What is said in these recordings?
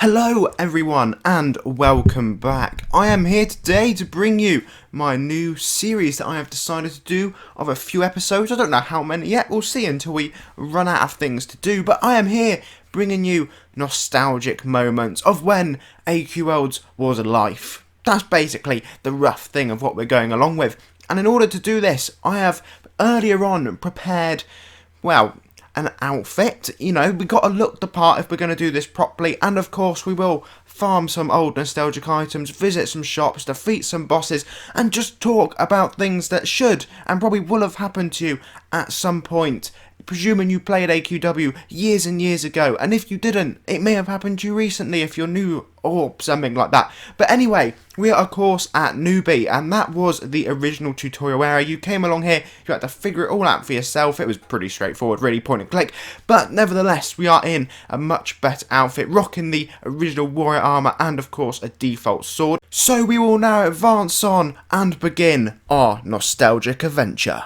Hello everyone and welcome back. I am here today to bring you my new series that I have decided to do of a few episodes. I don't know how many yet, we'll see until we run out of things to do, but I am here bringing you nostalgic moments of when AQWs was alive. That's basically the rough thing of what we're going along with. And in order to do this, I have earlier on prepared, well, an outfit. You know, we got to look the part if we're going to do this properly, and of course we will farm some old nostalgic items, visit some shops, defeat some bosses, and just talk about things that should and probably will have happened to you at some point, presuming you played AQW years and years ago, and if you didn't, it may have happened to you recently if you're new or something like that. But anyway, we are of course at Newbie, and that was the original tutorial area. You came along here, you had to figure it all out for yourself. It was pretty straightforward, really point and click, but nevertheless we are in a much better outfit, rocking the original warrior armour and of course a default sword. So we will now advance on and begin our nostalgic adventure.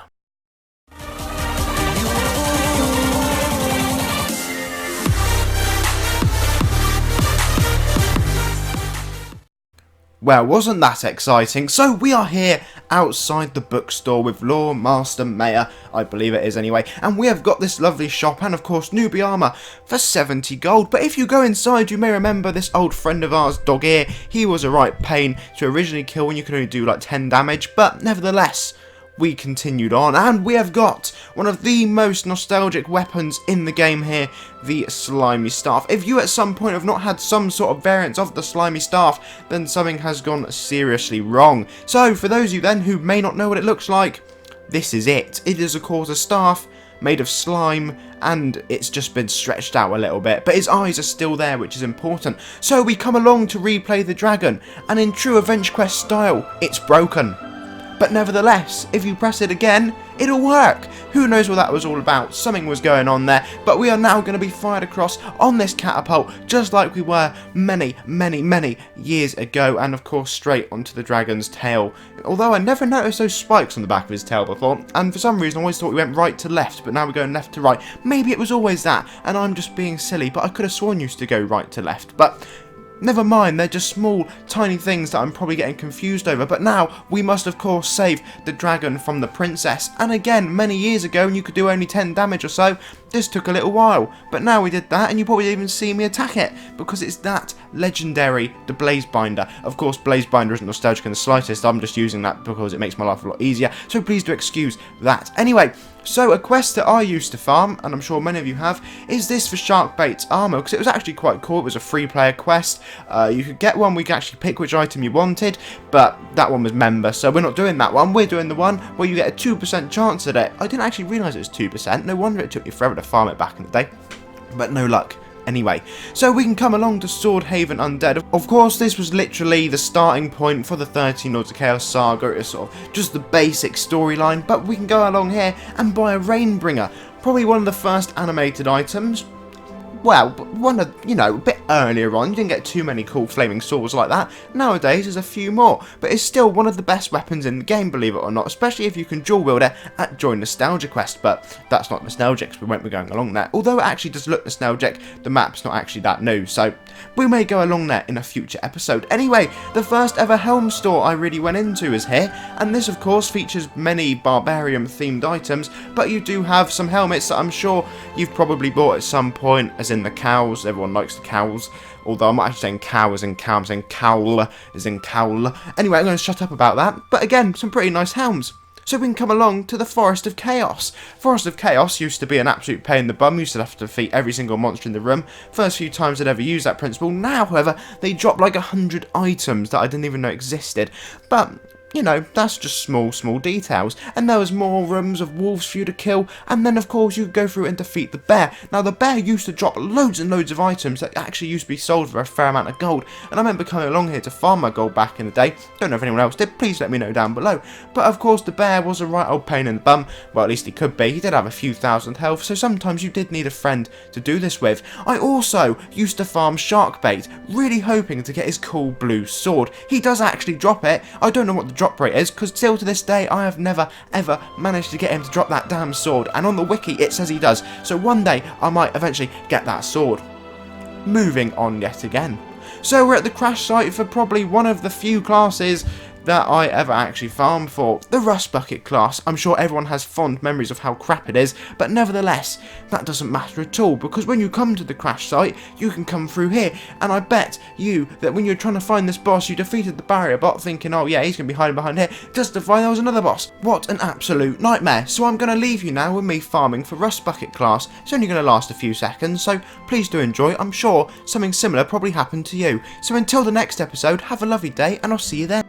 Well, wasn't that exciting? So we are here outside the bookstore with Lord Master Mayor, I believe it is anyway, and we have got this lovely shop and of course newbie armour for 70 gold. But if you go inside, you may remember this old friend of ours, Dog Ear. He was a right pain to originally kill when you could only do like 10 damage, but nevertheless, we continued on, and we have got one of the most nostalgic weapons in the game here, the Slimy Staff. If you at some point have not had some sort of variant of the Slimy Staff, then something has gone seriously wrong. So for those of you then who may not know what it looks like, this is it. It is of course a staff made of slime, and it's just been stretched out a little bit, but his eyes are still there, which is important. So we come along to replay the dragon, and in true Adventure Quest style, it's broken. But nevertheless, if you press it again, it'll work. Who knows what that was all about? Something was going on there. But we are now going to be fired across on this catapult, just like we were many, many, many years ago. And of course, straight onto the dragon's tail. Although I never noticed those spikes on the back of his tail before. And for some reason, I always thought we went right to left. But now we're going left to right. Maybe it was always that. And I'm just being silly. But I could have sworn used to go right to left. But never mind, they're just small, tiny things that I'm probably getting confused over. But now, we must of course save the dragon from the princess. And again, many years ago, when you could do only 10 damage or so, this took a little while. But now we did that, and you probably didn't even see me attack it, because it's that legendary, the Blazebinder. Of course, Blazebinder isn't nostalgic in the slightest. I'm just using that because it makes my life a lot easier. So please do excuse that. Anyway, so a quest that I used to farm, and I'm sure many of you have, is this for Sharkbait's armour, because it was actually quite cool. It was a free player quest. You could get one, we could actually pick which item you wanted, but that one was member, so we're not doing that one. We're doing the one where you get a 2% chance at it. I didn't actually realise it was 2%, no wonder it took me forever to farm it back in the day, but no luck. Anyway, so we can come along to Swordhaven Undead. Of course, this was literally the starting point for the 13 Lords of Chaos saga. It was sort of just the basic storyline, but we can go along here and buy a Rainbringer. Probably one of the first animated items. Well, one of, you know, a bit earlier on, you didn't get too many cool flaming swords like that. Nowadays, there's a few more, but it's still one of the best weapons in the game, believe it or not, especially if you can dual wield it at Join Nostalgia Quest, but that's not nostalgic, so we won't be going along there. Although it actually does look nostalgic, the map's not actually that new, so we may go along there in a future episode. Anyway, the first ever helm store I really went into is here, and this of course features many barbarian themed items, but you do have some helmets that I'm sure you've probably bought at some point, as in the cows. Everyone likes the cows, although I'm not actually saying cow as in cow, I'm saying cowl as in cowl. Anyway, I'm going to shut up about that, but again, some pretty nice helms. So we can come along to the Forest of Chaos. Forest of Chaos used to be an absolute pain in the bum. You used to have to defeat every single monster in the room. First few times I'd ever used that principle. Now, however, they dropped like 100 items that I didn't even know existed. But you know, that's just small details. And there was more rooms of wolves for you to kill, and then of course you could go through and defeat the bear. Now the bear used to drop loads and loads of items that actually used to be sold for a fair amount of gold, and I remember coming along here to farm my gold back in the day. Don't know if anyone else did, please let me know down below. But of course the bear was a right old pain in the bum. Well, at least he could be. He did have a few thousand health, so sometimes you did need a friend to do this with. I also used to farm Sharkbait, really hoping to get his cool blue sword. He does actually drop it. I don't know what the drop rate is, because still to this day I have never ever managed to get him to drop that damn sword, and on the wiki it says he does, so one day I might eventually get that sword. moving on yet again. So we're at the crash site for probably one of the few classes that I ever actually farmed for, the Rustbucket class. I'm sure everyone has fond memories of how crap it is, but nevertheless, that doesn't matter at all, because when you come to the crash site, you can come through here, and I bet you that when you're trying to find this boss, you defeated the barrier bot thinking, oh yeah, he's going to be hiding behind here, just to find there was another boss. What an absolute nightmare. So I'm going to leave you now with me farming for Rustbucket class. It's only going to last a few seconds, so please do enjoy. I'm sure something similar probably happened to you. So until the next episode, have a lovely day, and I'll see you then.